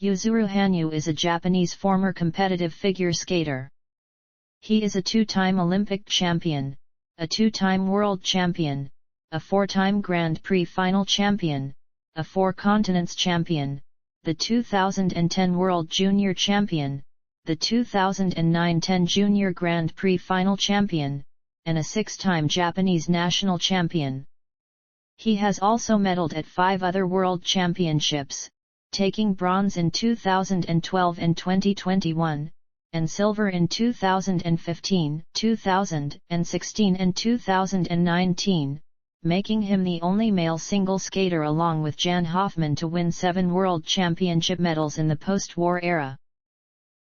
Yuzuru Hanyu is a Japanese former competitive figure skater. He is a two-time Olympic champion, a two-time world champion, a four-time Grand Prix final champion, a four continents champion, the 2010 World Junior Champion, the 2009-10 Junior Grand Prix final champion, and a six-time Japanese national champion. He has also medaled at 5 other world championships, taking bronze in 2012 and 2021, and silver in 2015, 2016 and 2019, making him the only male single skater along with Jan Hoffman to win 7 world championship medals in the post-war era.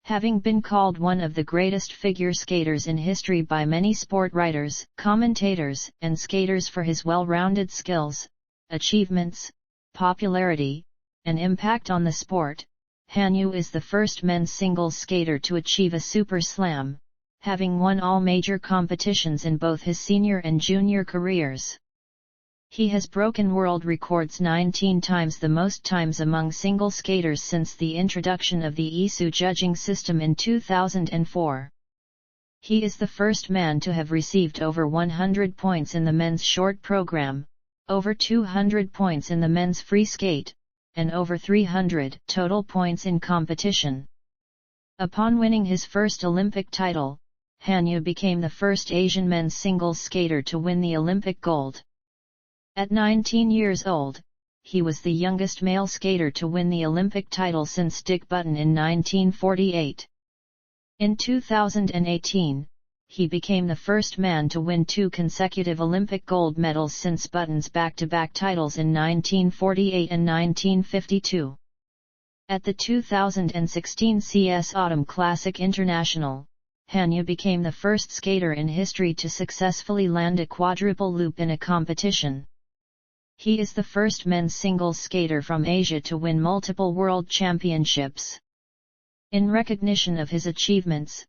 Having been called one of the greatest figure skaters in history by many sport writers, commentators, and skaters for his well-rounded skills, achievements, popularity, and impact on the sport, Hanyu is the first men's singles skater to achieve a Super Slam, having won all major competitions in both his senior and junior careers. He has broken world records 19 times, the most times among single skaters since the introduction of the ISU judging system in 2004. He is the first man to have received over 100 points in the men's short program, over 200 points in the men's free skate, and over 300 total points in competition. Upon winning his first Olympic title, Hanyu became the first Asian men's singles skater to win the Olympic gold. At 19 years old, he was the youngest male skater to win the Olympic title since Dick Button in 1948. In 2018, he became the first man to win 2 consecutive Olympic gold medals since Button's back-to-back titles in 1948 and 1952. At the 2016 CS Autumn Classic International, Hanyu became the first skater in history to successfully land a quadruple loop in a competition. He is the first men's singles skater from Asia to win multiple world championships. In recognition of his achievements,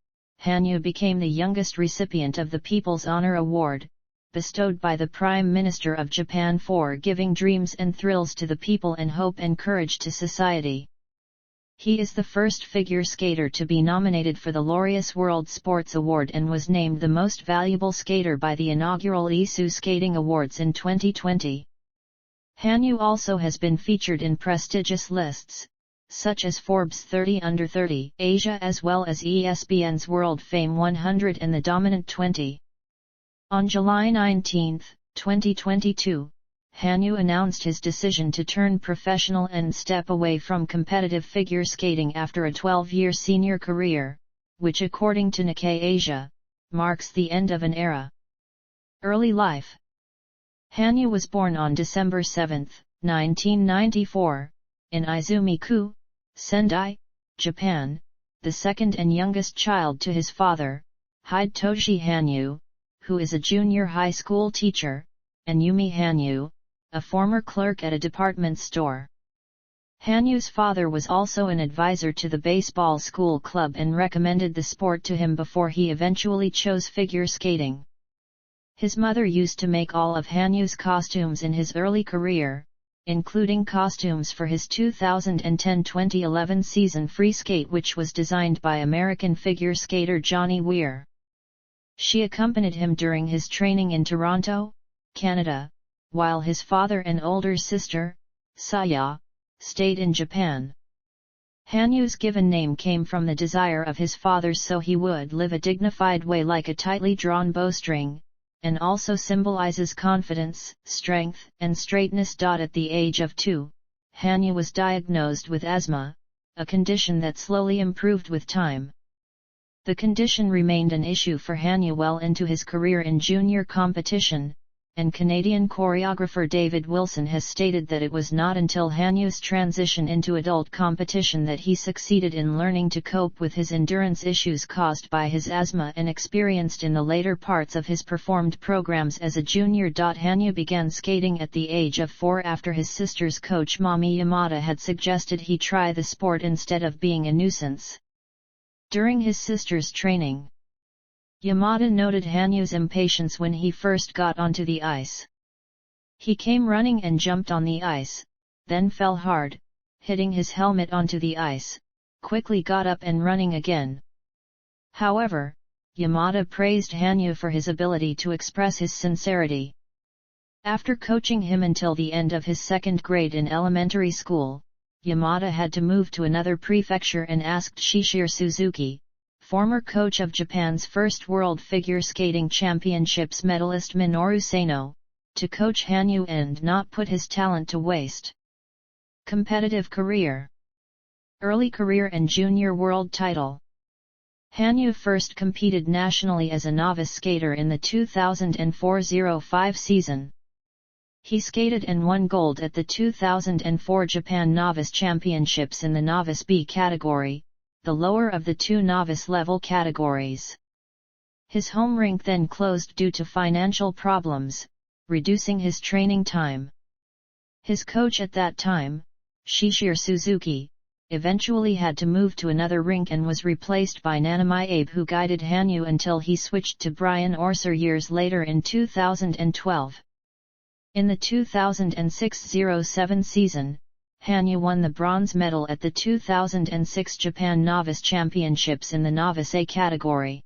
Hanyu became the youngest recipient of the People's Honor Award, bestowed by the Prime Minister of Japan for giving dreams and thrills to the people and hope and courage to society. He is the first figure skater to be nominated for the Laureus World Sports Award and was named the most valuable skater by the inaugural ISU Skating Awards in 2020. Hanyu also has been featured in prestigious lists, such as Forbes 30 Under 30 Asia as well as ESPN's World Fame 100 and the Dominant 20. On July 19, 2022, Hanyu announced his decision to turn professional and step away from competitive figure skating after a 12-year senior career, which according to Nikkei Asia, marks the end of an era. Early life. Hanyu was born on December 7, 1994, in Izumi-ku, Sendai, Japan, the second and youngest child to his father, Hidetoshi Hanyu, who is a junior high school teacher, and Yumi Hanyu, a former clerk at a department store. Hanyu's father was also an advisor to the baseball school club and recommended the sport to him before he eventually chose figure skating. His mother used to make all of Hanyu's costumes in his early career, including costumes for his 2010-2011 season free skate, which was designed by American figure skater Johnny Weir. She accompanied him during his training in Toronto, Canada, while his father and older sister, Saya, stayed in Japan. Hanyu's given name came from the desire of his father so he would live a dignified way like a tightly drawn bowstring, and also symbolizes confidence, strength, and straightness. At the age of 2, Hanyu was diagnosed with asthma, a condition that slowly improved with time. The condition remained an issue for Hanyu well into his career in junior competition, and Canadian choreographer David Wilson has stated that it was not until Hanyu's transition into adult competition that he succeeded in learning to cope with his endurance issues caused by his asthma and experienced in the later parts of his performed programs as a junior. Hanyu began skating at the age of 4 after his sister's coach Mami Yamada had suggested he try the sport instead of being a nuisance. During his sister's training, Yamada noted Hanyu's impatience when he first got onto the ice. He came running and jumped on the ice, then fell hard, hitting his helmet onto the ice, quickly got up and running again. However, Yamada praised Hanyu for his ability to express his sincerity. After coaching him until the end of his second grade in elementary school, Yamada had to move to another prefecture and asked Shishir Suzuki, former coach of Japan's first World Figure Skating Championships medalist Minoru Sano, to coach Hanyu and not put his talent to waste. Competitive career. Early career and junior world title. Hanyu first competed nationally as a novice skater in the 2004-05 season. He skated and won gold at the 2004 Japan Novice Championships in the Novice B category, the lower of the two novice-level categories. His home rink then closed due to financial problems, reducing his training time. His coach at that time, Shishir Suzuki, eventually had to move to another rink and was replaced by Nanami Abe, who guided Hanyu until he switched to Brian Orser years later in 2012. In the 2006-07 season, Hanyu won the bronze medal at the 2006 Japan Novice Championships in the Novice A category.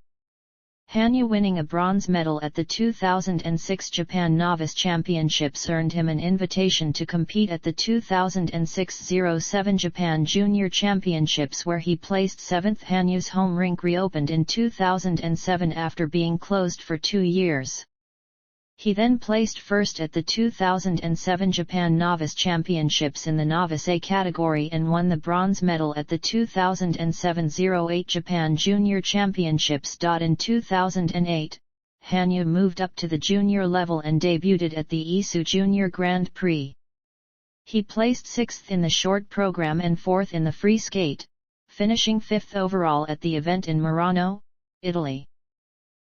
Hanyu winning a bronze medal at the 2006 Japan Novice Championships earned him an invitation to compete at the 2006-07 Japan Junior Championships, where he placed 7th. Hanyu's home rink reopened in 2007 after being closed for 2 years. He then placed first at the 2007 Japan Novice Championships in the Novice A category and won the bronze medal at the 2007-08 Japan Junior Championships. In 2008, Hanyu moved up to the junior level and debuted at the Isu Junior Grand Prix. He placed 6th in the short program and 4th in the free skate, finishing 5th overall at the event in Merano, Italy.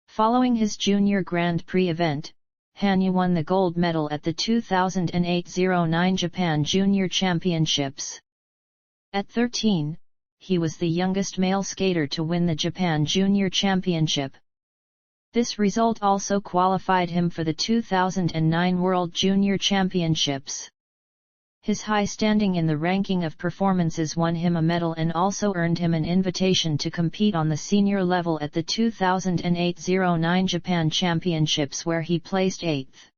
Following his junior Grand Prix event, Hanyu won the gold medal at the 2008-09 Japan Junior Championships. At 13, he was the youngest male skater to win the Japan Junior Championship. This result also qualified him for the 2009 World Junior Championships. His high standing in the ranking of performances won him a medal and also earned him an invitation to compete on the senior level at the 2008-09 Japan Championships, where he placed 8th.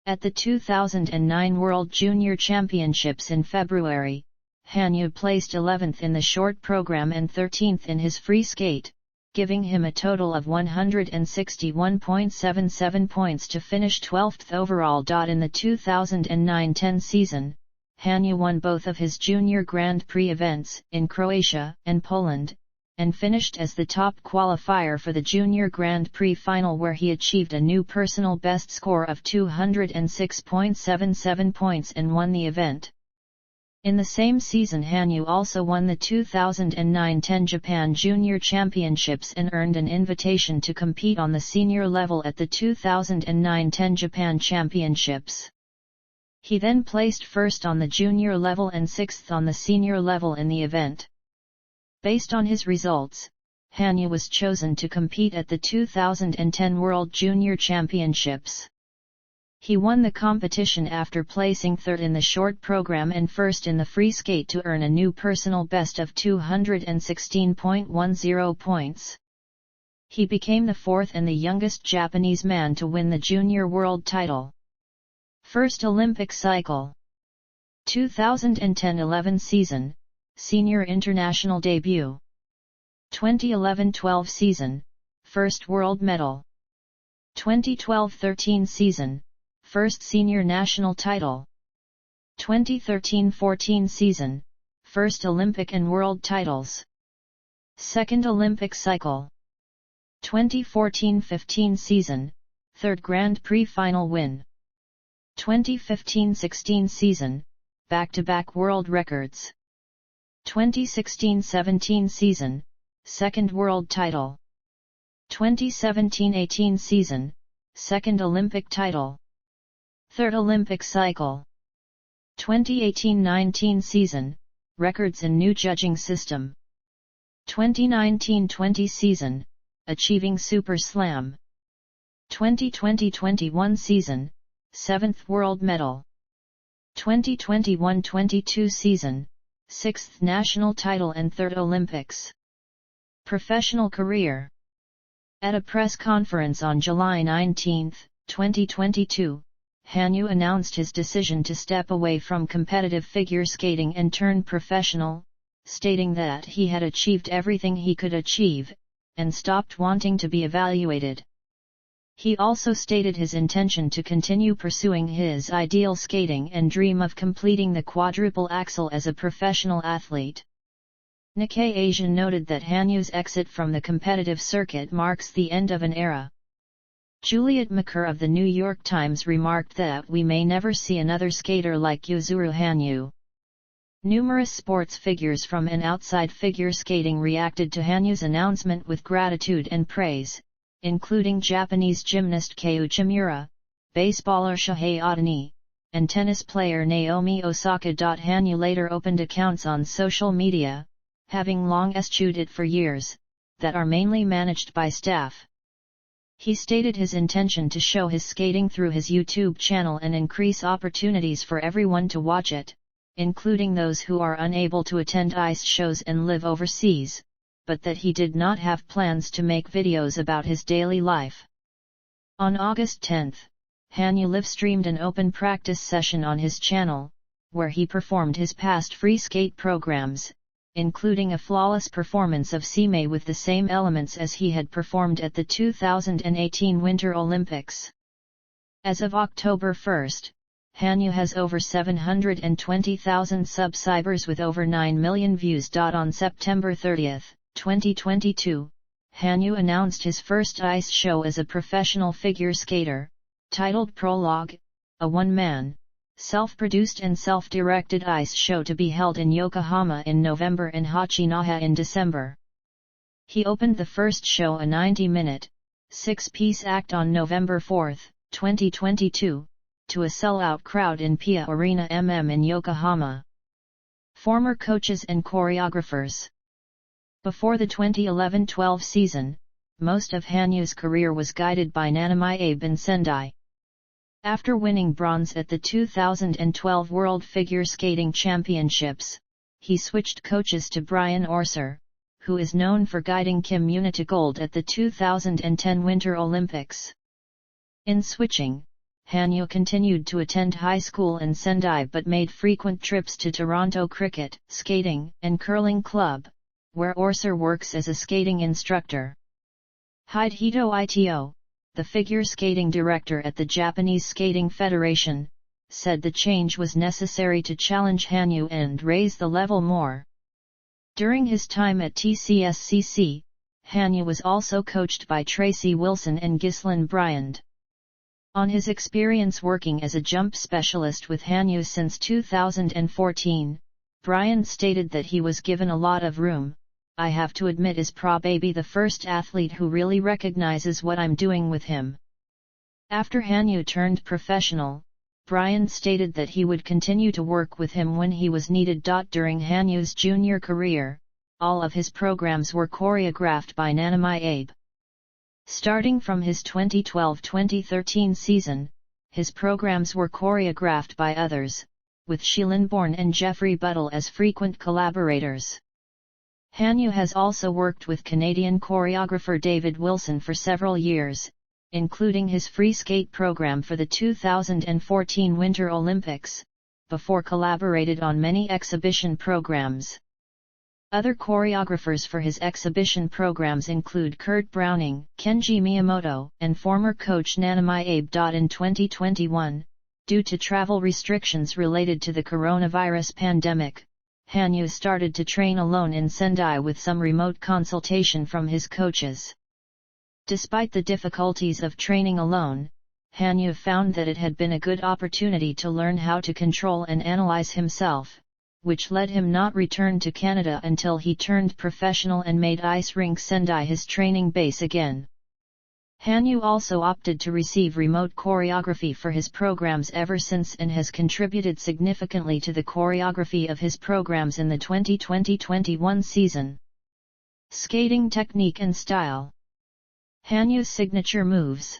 At the 2009 World Junior Championships in February, Hanyu placed 11th in the short program and 13th in his free skate, giving him a total of 161.77 points to finish 12th overall. In the 2009-10 season, Hanyu won both of his junior Grand Prix events in Croatia and Poland, and finished as the top qualifier for the junior Grand Prix final, where he achieved a new personal best score of 206.77 points and won the event. In the same season, Hanyu also won the 2009-10 Japan Junior Championships and earned an invitation to compete on the senior level at the 2009-10 Japan Championships. He then placed first on the junior level and 6th on the senior level in the event. Based on his results, Hanyu was chosen to compete at the 2010 World Junior Championships. He won the competition after placing 3rd in the short program and 1st in the free skate to earn a new personal best of 216.10 points. He became the 4th and the youngest Japanese man to win the junior world title. First Olympic cycle. 2010-11 season, senior international debut. 2011-12 season, first world medal. 2012-13 season, first senior national title. 2013-14 season, first Olympic and world titles. Second Olympic cycle. 2014-15 season, third Grand Prix final win. 2015-16 season, back-to-back world records. 2016-17 season, second world title. 2017-18 season, second Olympic title. Third Olympic cycle. 2018-19 season, records in new judging system. 2019-20 season, achieving Super Slam. 2020-21 season, 7th world medal. 2021-22 season, 6th national title and 3rd Olympics. Professional career. At a press conference on July 19, 2022, Hanyu announced his decision to step away from competitive figure skating and turn professional, stating that he had achieved everything he could achieve, and stopped wanting to be evaluated. He also stated his intention to continue pursuing his ideal skating and dream of completing the quadruple axel as a professional athlete. Nikkei Asia noted that Hanyu's exit from the competitive circuit marks the end of an era. Juliet Maker of the New York Times remarked that we may never see another skater like Yuzuru Hanyu. Numerous sports figures from and outside figure skating reacted to Hanyu's announcement with gratitude and praise, including Japanese gymnast Kei Uchimura, baseballer Shohei Ohtani, and tennis player Naomi Osaka. Hanyu later opened accounts on social media, having long eschewed it for years, that are mainly managed by staff. He stated his intention to show his skating through his YouTube channel and increase opportunities for everyone to watch it, including those who are unable to attend ice shows and live overseas, but that he did not have plans to make videos about his daily life. On August 10, Hanyu live-streamed an open practice session on his channel, where he performed his past free skate programs, including a flawless performance of Seimei with the same elements as he had performed at the 2018 Winter Olympics. As of October 1, Hanyu has over 720,000 subscribers with over 9 million views. On September 30, 2022, Hanyu announced his first ice show as a professional figure skater, titled Prologue, a one-man, self-produced and self-directed ice show to be held in Yokohama in November and Hachinoha in December. He opened the first show, a 90-minute, 6-piece act, on November 4, 2022, to a sellout crowd in Pia Arena in Yokohama. Former coaches and choreographers. Before the 2011-12 season, most of Hanyu's career was guided by Nanami Abe in Sendai. After winning bronze at the 2012 World Figure Skating Championships, he switched coaches to Brian Orser, who is known for guiding Kim Yuna to gold at the 2010 Winter Olympics. In switching, Hanyu continued to attend high school in Sendai but made frequent trips to Toronto Cricket, Skating, and Curling Club, where Orser works as a skating instructor. Hidehito Ito, the figure skating director at the Japanese Skating Federation, said the change was necessary to challenge Hanyu and raise the level more. During his time at TCSCC, Hanyu was also coached by Tracy Wilson and Ghislaine Bryant. On his experience working as a jump specialist with Hanyu since 2014, Bryant stated that he was given a lot of room. I have to admit is probably the first athlete who really recognizes what I'm doing with him. After Hanyu turned professional, Bryant stated that he would continue to work with him when he was needed. During Hanyu's junior career, all of his programs were choreographed by Nanami Abe. Starting from his 2012-2013 season, his programs were choreographed by others, with Shilin Bourne and Jeffrey Buttle as frequent collaborators. Hanyu has also worked with Canadian choreographer David Wilson for several years, including his free skate program for the 2014 Winter Olympics, before collaborated on many exhibition programs. Other choreographers for his exhibition programs include Kurt Browning, Kenji Miyamoto, and former coach Nanami Abe. In 2021, due to travel restrictions related to the coronavirus pandemic, Hanyu started to train alone in Sendai with some remote consultation from his coaches. Despite the difficulties of training alone, Hanyu found that it had been a good opportunity to learn how to control and analyze himself, which led him not return to Canada until he turned professional and made Ice Rink Sendai his training base again. Hanyu also opted to receive remote choreography for his programs ever since and has contributed significantly to the choreography of his programs in the 2020-21 season. Skating technique and style. Hanyu's signature moves.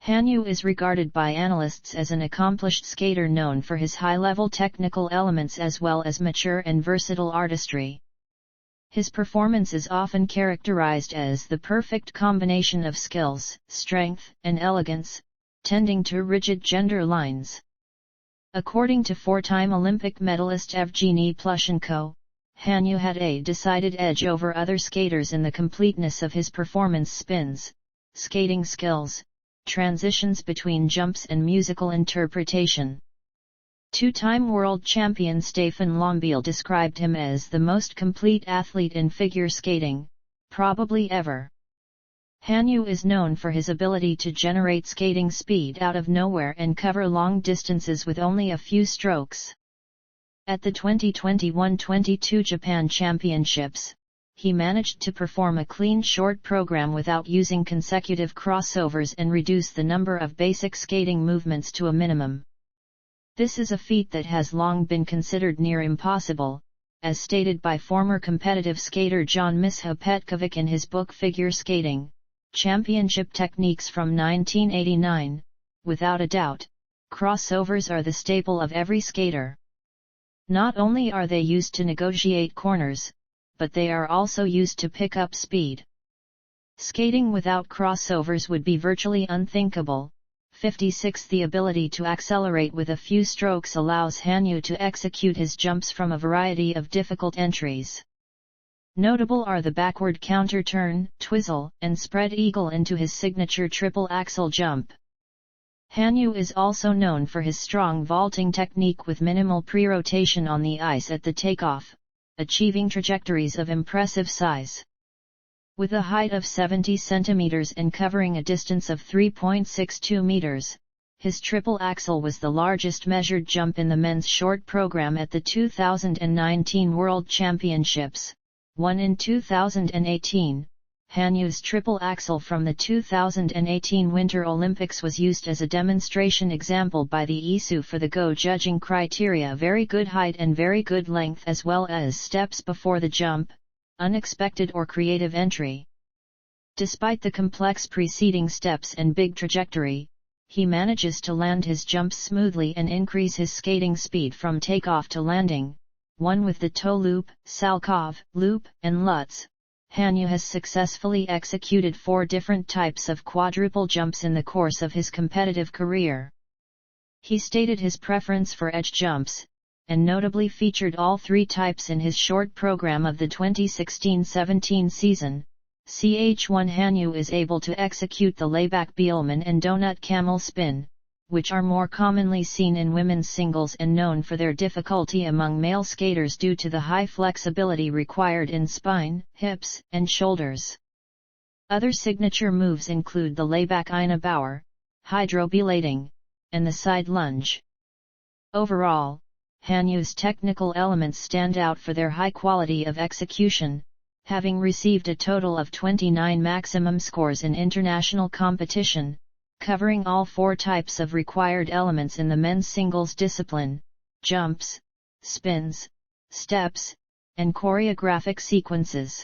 Hanyu is regarded by analysts as an accomplished skater known for his high-level technical elements as well as mature and versatile artistry. His performance is often characterized as the perfect combination of skills, strength, and elegance, tending to rigid gender lines. According to four-time Olympic medalist Evgeny Plushenko, Hanyu had a decided edge over other skaters in the completeness of his performance spins, skating skills, transitions between jumps and musical interpretation. Two-time world champion Stefan Lombiel described him as the most complete athlete in figure skating, probably ever. Hanyu is known for his ability to generate skating speed out of nowhere and cover long distances with only a few strokes. At the 2021-22 Japan Championships, he managed to perform a clean short program without using consecutive crossovers and reduce the number of basic skating movements to a minimum. This is a feat that has long been considered near impossible, as stated by former competitive skater John Misha Petkovic in his book Figure Skating, Championship Techniques from 1989. Without a doubt, crossovers are the staple of every skater. Not only are they used to negotiate corners, but they are also used to pick up speed. Skating without crossovers would be virtually unthinkable. 56. The ability to accelerate with a few strokes allows Hanyu to execute his jumps from a variety of difficult entries. Notable are the backward counter turn, twizzle, and spread eagle into his signature triple axel jump. Hanyu is also known for his strong vaulting technique with minimal pre-rotation on the ice at the takeoff, achieving trajectories of impressive size. With a height of 70 centimeters and covering a distance of 3.62 meters, his triple axel was the largest measured jump in the men's short program at the 2019 World Championships, won in 2018. Hanyu's triple axel from the 2018 Winter Olympics was used as a demonstration example by the ISU for the Go judging criteria: very good height and very good length, as well as steps before the jump, unexpected or creative entry. Despite the complex preceding steps and big trajectory, he manages to land his jumps smoothly and increase his skating speed from takeoff to landing. One with the toe loop, Salkov, loop, and Lutz, Hanyu has successfully executed 4 different types of quadruple jumps in the course of his competitive career. He stated his preference for edge jumps, and notably featured all 3 types in his short program of the 2016-17 season. Ch1 Hanyu is able to execute the layback Bielman and donut camel spin, which are more commonly seen in women's singles and known for their difficulty among male skaters due to the high flexibility required in spine, hips, and shoulders. Other signature moves include the layback Ina Bauer, hydrobelating, and the side lunge. Overall, Hanyu's technical elements stand out for their high quality of execution, having received a total of 29 maximum scores in international competition, covering all 4 types of required elements in the men's singles discipline: jumps, spins, steps, and choreographic sequences.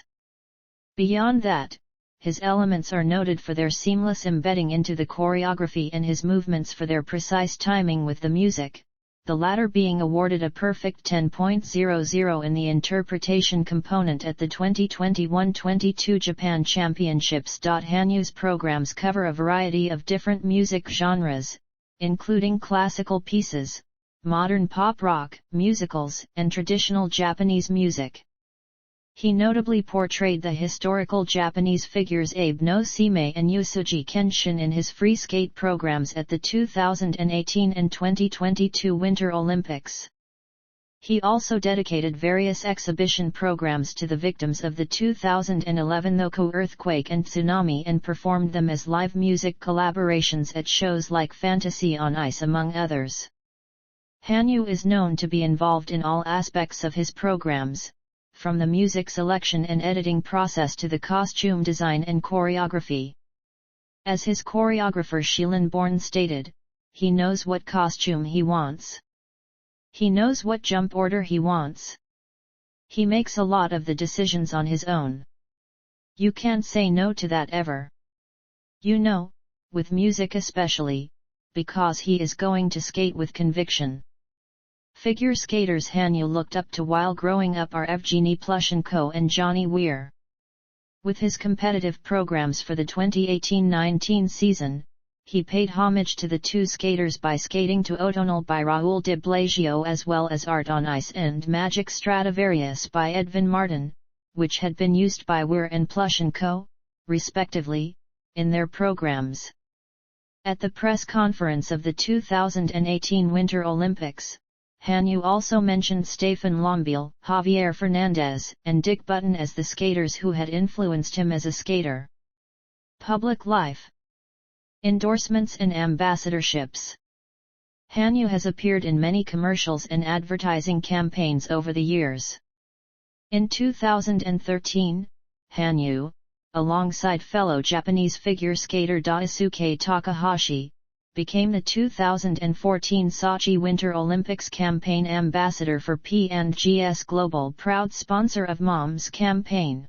Beyond that, his elements are noted for their seamless embedding into the choreography and his movements for their precise timing with the music, the latter being awarded a perfect 10.00 in the interpretation component at the 2021-22 Japan Championships. Hanyu's programs cover a variety of different music genres, including classical pieces, modern pop rock, musicals, and traditional Japanese music. He notably portrayed the historical Japanese figures Abe no Seimei and Yusuji Kenshin in his free skate programs at the 2018 and 2022 Winter Olympics. He also dedicated various exhibition programs to the victims of the 2011 Noku earthquake and tsunami and performed them as live music collaborations at shows like Fantasy on Ice, among others. Hanyu is known to be involved in all aspects of his programs, from the music selection and editing process to the costume design and choreography. As his choreographer Shilin Born stated, he knows what costume he wants. He knows what jump order he wants. He makes a lot of the decisions on his own. You can't say no to that ever. You know, with music especially, because he is going to skate with conviction. Figure skaters Hanyu looked up to while growing up are Evgeny Plushenko and Johnny Weir. With his competitive programs for the 2018-19 season, he paid homage to the two skaters by skating to Autonal by Raoul de Blasio as well as Art on Ice and Magic Stradivarius by Edvin Martin, which had been used by Weir and Plushenko, respectively, in their programs. At the press conference of the 2018 Winter Olympics, Hanyu also mentioned Stefan Lombiel, Javier Fernandez, and Dick Button as the skaters who had influenced him as a skater. Public life. Endorsements and ambassadorships. Hanyu has appeared in many commercials and advertising campaigns over the years. In 2013, Hanyu, alongside fellow Japanese figure skater Daisuke Takahashi, became the 2014 Sochi Winter Olympics campaign ambassador for P&G's Global, proud sponsor of Mom's campaign.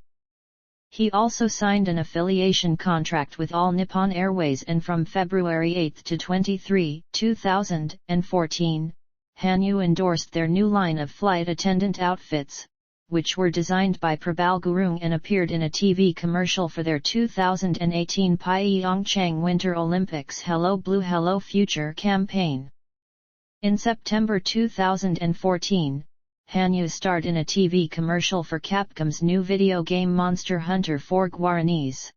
He also signed an affiliation contract with All Nippon Airways, and from February 8 to 23, 2014, Hanyu endorsed their new line of flight attendant outfits, which were designed by Prabal Gurung and appeared in a TV commercial for their 2018 Pyeongchang Winter Olympics Hello Blue Hello Future campaign. In September 2014, Hanyu starred in a TV commercial for Capcom's new video game Monster Hunter for Guaranis.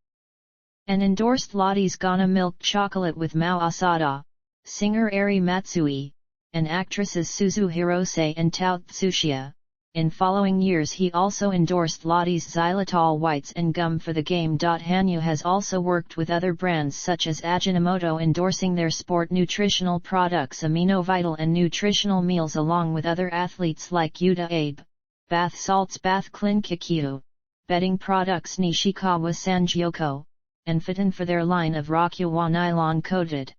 And endorsed Lottie's Ghana milk chocolate with Mao Asada, singer Eri Matsui, and actresses Suzu Hirose and Tao Tsuchiya. In following years he also endorsed Lottie's xylitol whites and gum for the game. Hanyu has also worked with other brands such as Ajinomoto, endorsing their sport nutritional products Amino Vital and nutritional meals, along with other athletes like Yuta Abe, bath salts Bath Clean Kikyu, bedding products Nishikawa Sangyoko, and Fitten for their line of Rakuwa nylon coated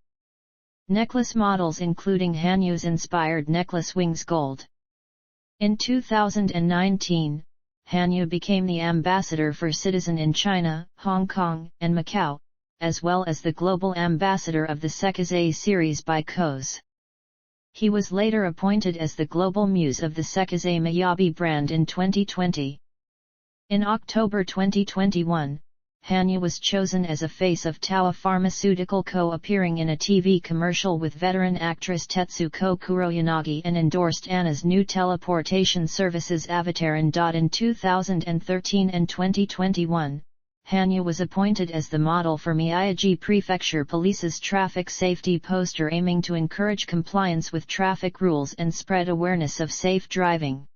necklace models, including Hanyu's inspired necklace Wings Gold. In 2019, Hanyu became the ambassador for Citizen in China, Hong Kong, and Macau, as well as the global ambassador of the Sekizei series by Koz. He was later appointed as the global muse of the Sekizei Miyabi brand in 2020. In October 2021, Hanyu was chosen as a face of Towa Pharmaceutical Co., appearing in a TV commercial with veteran actress Tetsuko Kuroyanagi, and endorsed Anna's new teleportation services Avatar. In 2013 and 2021, Hanyu was appointed as the model for Miyagi Prefecture Police's traffic safety poster, aiming to encourage compliance with traffic rules and spread awareness of safe driving.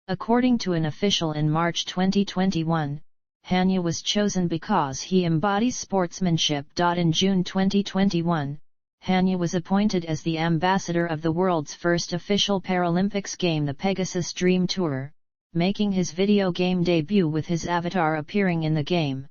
According to an official in March 2021, Hanyu was chosen because he embodies sportsmanship. In June 2021, Hanyu was appointed as the ambassador of the world's first official Paralympics game, the Pegasus Dream Tour, making his video game debut with his avatar appearing in the game.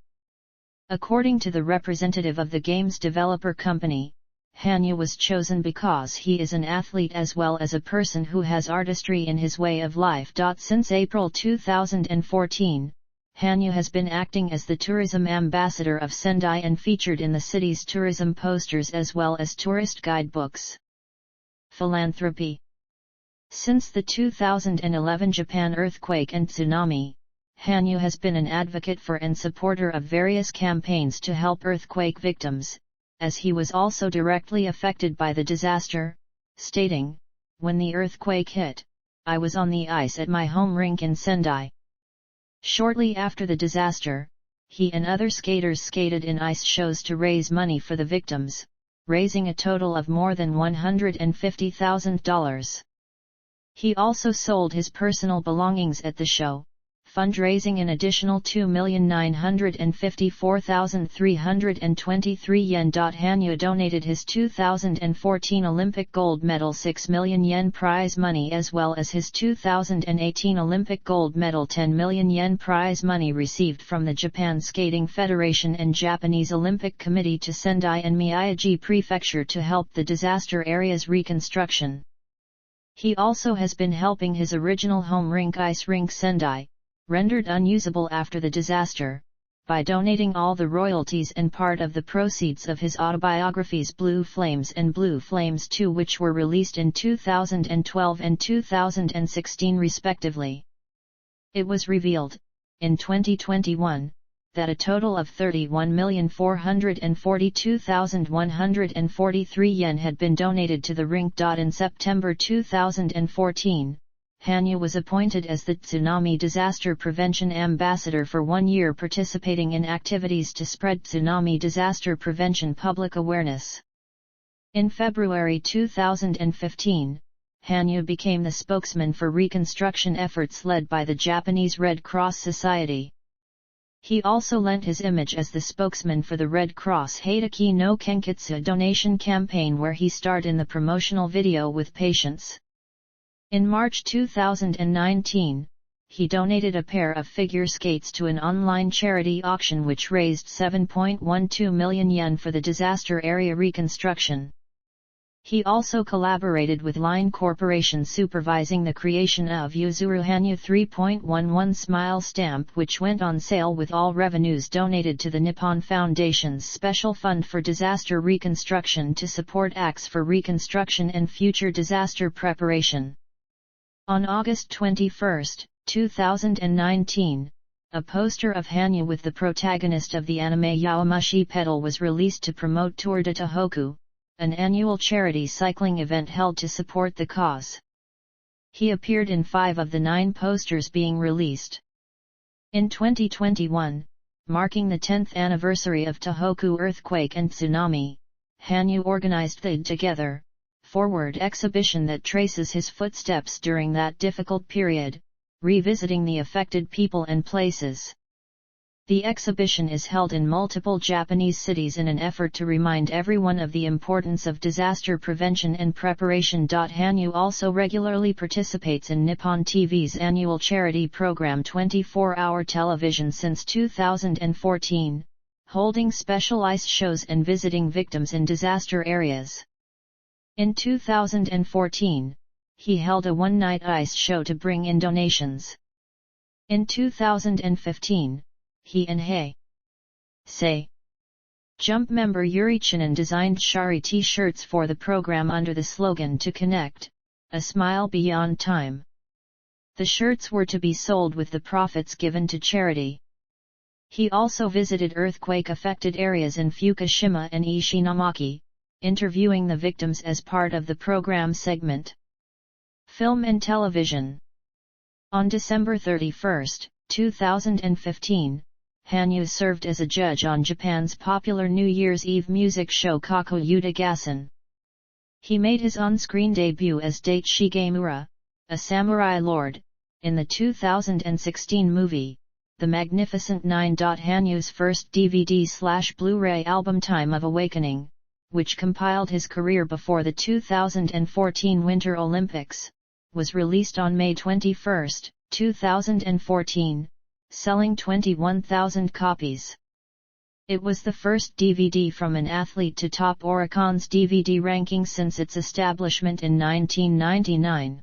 According to the representative of the game's developer company, Hanyu was chosen because he is an athlete as well as a person who has artistry in his way of life. Since April 2014, Hanyu has been acting as the tourism ambassador of Sendai and featured in the city's tourism posters as well as tourist guidebooks. Philanthropy. Since the 2011 Japan earthquake and tsunami, Hanyu has been an advocate for and supporter of various campaigns to help earthquake victims, as he was also directly affected by the disaster, stating, "When the earthquake hit, I was on the ice at my home rink in Sendai." Shortly after the disaster, he and other skaters skated in ice shows to raise money for the victims, raising a total of more than $150,000. He also sold his personal belongings at the show, fundraising an additional 2,954,323 yen. Hanyu donated his 2014 Olympic gold medal 6 million yen prize money as well as his 2018 Olympic gold medal 10 million yen prize money received from the Japan Skating Federation and Japanese Olympic Committee to Sendai and Miyagi Prefecture to help the disaster area's reconstruction. He also has been helping his original home rink ice rink Sendai, rendered unusable after the disaster, by donating all the royalties and part of the proceeds of his autobiographies Blue Flames and Blue Flames 2, which were released in 2012 and 2016 respectively. It was revealed, in 2021, that a total of 31,442,143 yen had been donated to the rink. In September 2014, Hanyu was appointed as the Tsunami Disaster Prevention Ambassador for 1 year, participating in activities to spread tsunami disaster prevention public awareness. In February 2015, Hanyu became the spokesman for reconstruction efforts led by the Japanese Red Cross Society. He also lent his image as the spokesman for the Red Cross Heitaki no Kenkitsu donation campaign, where he starred in the promotional video with patients. In March 2019, he donated a pair of figure skates to an online charity auction which raised 7.12 million yen for the disaster area reconstruction. He also collaborated with Line Corporation, supervising the creation of Yuzuru Hanyu 3.11 Smile stamp, which went on sale with all revenues donated to the Nippon Foundation's Special Fund for Disaster Reconstruction to support acts for reconstruction and future disaster preparation. On August 21, 2019, a poster of Hanyu with the protagonist of the anime Yowamushi Pedal was released to promote Tour de Tohoku, an annual charity cycling event held to support the cause. He appeared in 5 of the 9 posters being released. In 2021, marking the 10th anniversary of Tohoku earthquake and tsunami, Hanyu organized the Together Forward exhibition that traces his footsteps during that difficult period, revisiting the affected people and places. The exhibition is held in multiple Japanese cities in an effort to remind everyone of the importance of disaster prevention and preparation. Hanyu also regularly participates in Nippon TV's annual charity program 24-hour television since 2014, holding special ice shows and visiting victims in disaster areas. In 2014, he held a one-night ice show to bring in donations. In 2015, he and Hey! Say! Jump member Yuri Chinen designed Shari t-shirts for the program under the slogan "To Connect, a Smile Beyond Time." The shirts were to be sold with the profits given to charity. He also visited earthquake-affected areas in Fukushima and Ishinomaki, interviewing the victims as part of the program segment. Film and television. On December 31, 2015, Hanyu served as a judge on Japan's popular New Year's Eve music show Kako Yuta Gassen. He made his on-screen debut as Date Shigemura, a samurai lord, in the 2016 movie, The Magnificent Nine. Hanyu's first DVD/Blu-ray album Time of Awakening, which compiled his career before the 2014 Winter Olympics, was released on May 21, 2014, selling 21,000 copies. It was the first DVD from an athlete to top Oricon's DVD ranking since its establishment in 1999.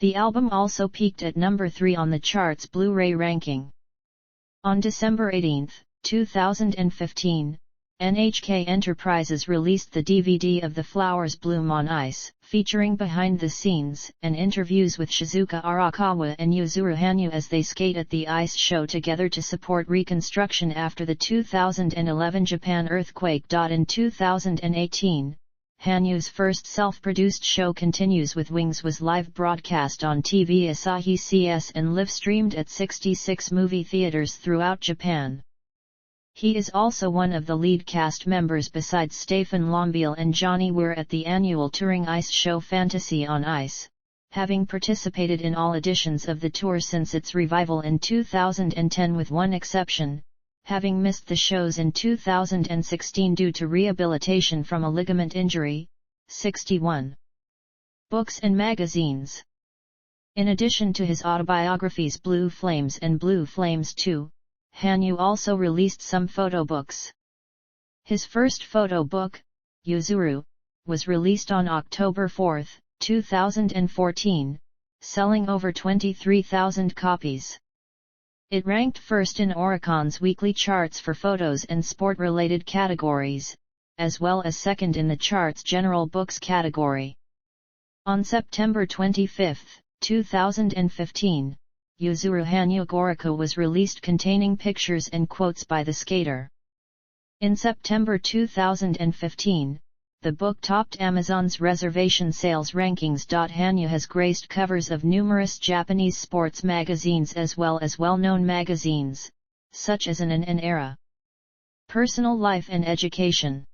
The album also peaked at number 3 on the chart's Blu-ray ranking. On December 18, 2015, NHK Enterprises released the DVD of The Flowers Bloom on Ice, featuring behind-the-scenes and interviews with Shizuka Arakawa and Yuzuru Hanyu as they skate at the ice show together to support reconstruction after the 2011 Japan earthquake. In 2018, Hanyu's first self-produced show Continues with Wings was live broadcast on TV Asahi CS and live-streamed at 66 movie theaters throughout Japan. He is also one of the lead cast members besides Stephen Lombiel and Johnny Weir at the annual touring ice show Fantasy on Ice, having participated in all editions of the tour since its revival in 2010 with one exception, having missed the shows in 2016 due to rehabilitation from a ligament injury. 61. Books and magazines. In addition to his autobiographies Blue Flames and Blue Flames 2, Hanyu also released some photo books. His first photo book, Yuzuru, was released on October 4, 2014, selling over 23,000 copies. It ranked first in Oricon's weekly charts for photos and sport-related categories, as well as second in the chart's general books category. On September 25, 2015, Yuzuru Hanyu Goriko was released containing pictures and quotes by the skater. In September 2015, the book topped Amazon's reservation sales rankings. Hanyu has graced covers of numerous Japanese sports magazines as well as well-known magazines, such as An Era, Personal Life and Education.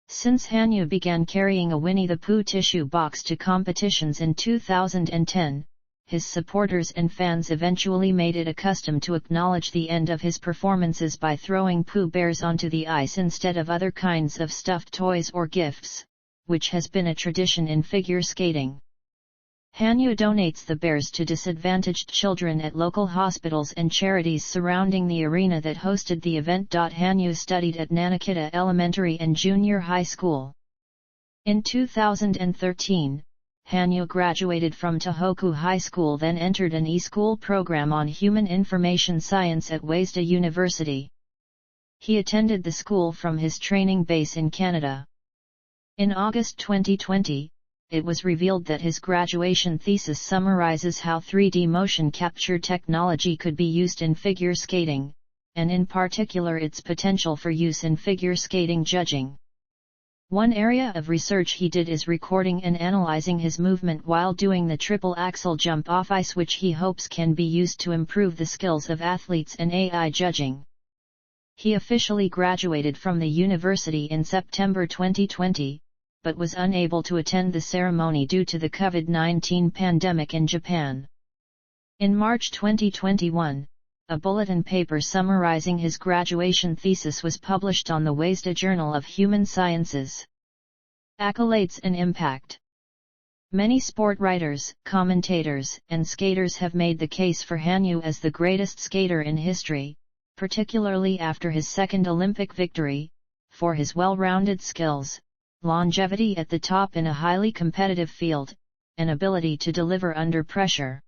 Since Hanyu began carrying a Winnie the Pooh tissue box to competitions in 2010, his supporters and fans eventually made it a custom to acknowledge the end of his performances by throwing Pooh bears onto the ice instead of other kinds of stuffed toys or gifts, which has been a tradition in figure skating. Hanyu donates the bears to disadvantaged children at local hospitals and charities surrounding the arena that hosted the event. Hanyu studied at Nanakita Elementary and Junior High School. In 2013, Hanyu graduated from Tohoku High School, then entered an e-school program on Human Information Science at Waseda University. He attended the school from his training base in Canada. In August 2020, it was revealed that his graduation thesis summarizes how 3D motion capture technology could be used in figure skating, and in particular its potential for use in figure skating judging. One area of research he did is recording and analyzing his movement while doing the triple axel jump off ice, which he hopes can be used to improve the skills of athletes and AI judging. He officially graduated from the university in September 2020, but was unable to attend the ceremony due to the COVID-19 pandemic in Japan. In March 2021, a bulletin paper summarizing his graduation thesis was published on the Waseda Journal of Human Sciences. Accolades and impact. Many sport writers, commentators, and skaters have made the case for Hanyu as the greatest skater in history, particularly after his second Olympic victory, for his well-rounded skills, longevity at the top in a highly competitive field, and ability to deliver under pressure.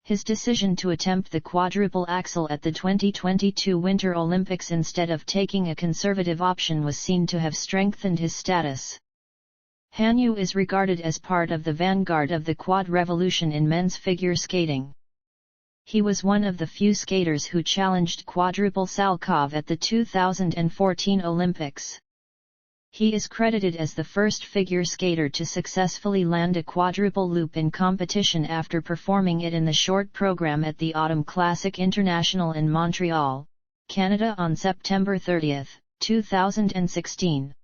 His decision to attempt the quadruple axel at the 2022 Winter Olympics instead of taking a conservative option was seen to have strengthened his status. Hanyu is regarded as part of the vanguard of the quad revolution in men's figure skating. He was one of the few skaters who challenged quadruple Salchow at the 2014 Olympics. He is credited as the first figure skater to successfully land a quadruple loop in competition after performing it in the short program at the Autumn Classic International in Montreal, Canada on September 30, 2016.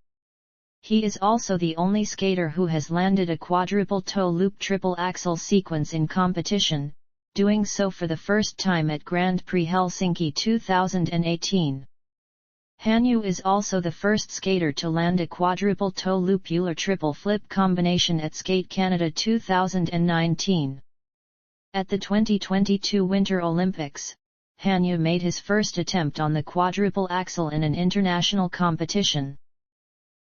He is also the only skater who has landed a quadruple toe loop triple axel sequence in competition, doing so for the first time at Grand Prix Helsinki 2018. Hanyu is also the first skater to land a quadruple toe loop Euler triple flip combination at Skate Canada 2019. At the 2022 Winter Olympics, Hanyu made his first attempt on the quadruple axel in an international competition.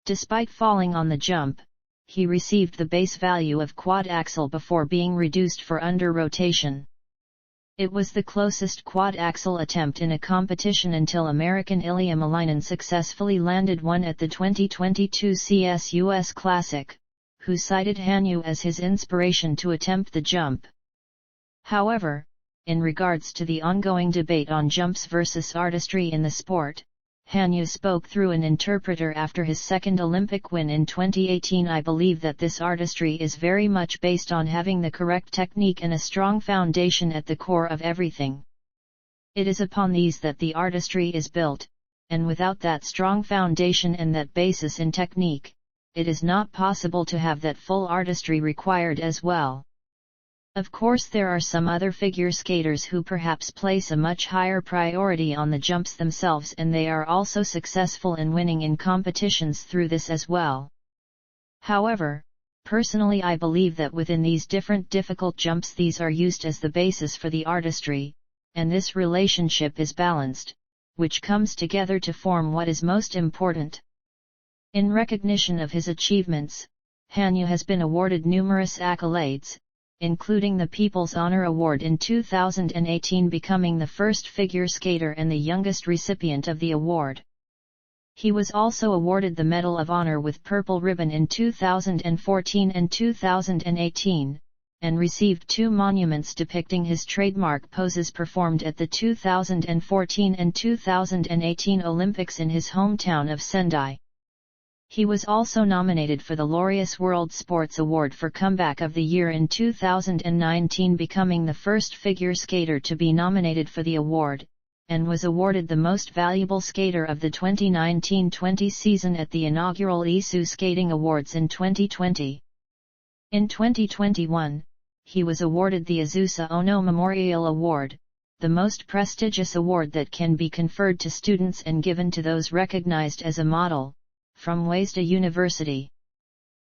Despite falling on the jump, he received the base value of quad axel before being reduced for under rotation. It was the closest quad axel attempt in a competition until American Ilya Malinin successfully landed one at the 2022 CSUS Classic, who cited Hanyu as his inspiration to attempt the jump. However, in regards to the ongoing debate on jumps versus artistry in the sport, Hanyu spoke through an interpreter after his second Olympic win in 2018. I believe that this artistry is very much based on having the correct technique and a strong foundation at the core of everything. It is upon these that the artistry is built, and without that strong foundation and that basis in technique, it is not possible to have that full artistry required as well. Of course, there are some other figure skaters who perhaps place a much higher priority on the jumps themselves, and they are also successful in winning in competitions through this as well. However, personally I believe that within these different difficult jumps these are used as the basis for the artistry, and this relationship is balanced, which comes together to form what is most important. In recognition of his achievements, Hanyu has been awarded numerous accolades, including the People's Honor Award in 2018, becoming the first figure skater and the youngest recipient of the award. He was also awarded the Medal of Honor with Purple Ribbon in 2014 and 2018, and received 2 monuments depicting his trademark poses performed at the 2014 and 2018 Olympics in his hometown of Sendai. He was also nominated for the Laureus World Sports Award for Comeback of the Year in 2019, becoming the first figure skater to be nominated for the award, and was awarded the Most Valuable Skater of the 2019-20 season at the inaugural Isu Skating Awards in 2020. In 2021, he was awarded the Azusa Ono Memorial Award, the most prestigious award that can be conferred to students and given to those recognized as a model, from Waseda University.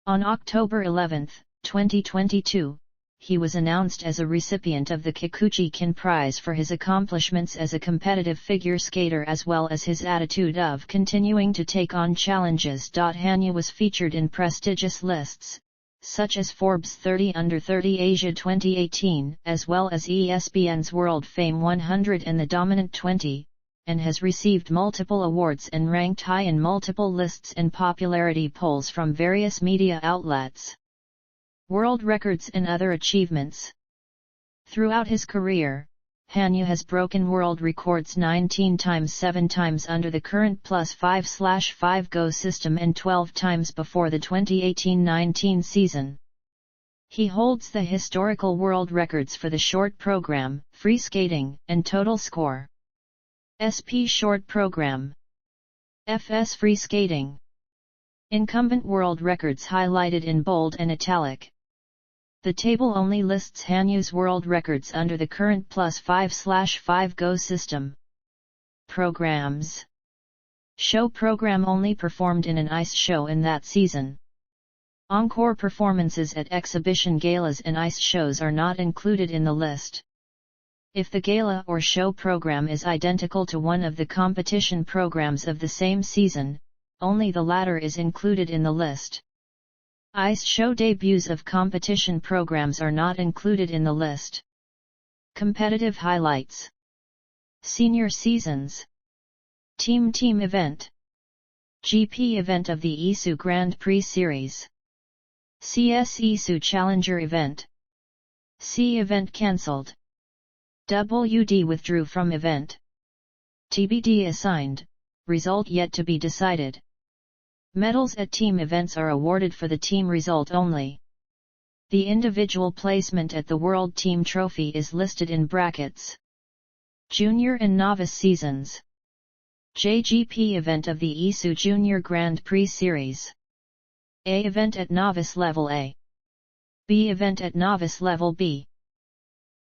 On October 11, 2022, he was announced as a recipient of the Kikuchi-kan Prize for his accomplishments as a competitive figure skater as well as his attitude of continuing to take on challenges. Hanyu was featured in prestigious lists, such as Forbes 30 Under 30 Asia 2018, as well as ESPN's World Fame 100 and the Dominant 20, and has received multiple awards and ranked high in multiple lists and popularity polls from various media outlets. World records and other achievements. Throughout his career, Hanyu has broken world records 19 times, 7 times under the current +5/5 Go system and 12 times before the 2018-19 season. He holds the historical world records for the short program, free skating, and total score. SP short program. FS free skating. Incumbent world records highlighted in bold and italic. The table only lists Hanyu's world records under the current +5/5 Go system. Programs. Show program only performed in an ice show in that season. Encore performances at exhibition galas and ice shows are not included in the list. If the gala or show program is identical to one of the competition programs of the same season, only the latter is included in the list. Ice show debuts of competition programs are not included in the list. Competitive highlights. Senior seasons. Team event. GP event of the Isu Grand Prix Series. CS Isu Challenger event. C event cancelled. WD withdrew from event. TBD assigned, result yet to be decided. Medals at team events are awarded for the team result only. The individual placement at the World Team Trophy is listed in brackets. Junior and Novice seasons. JGP event of the Isu Junior Grand Prix Series. A event at Novice Level A. B event at Novice Level B.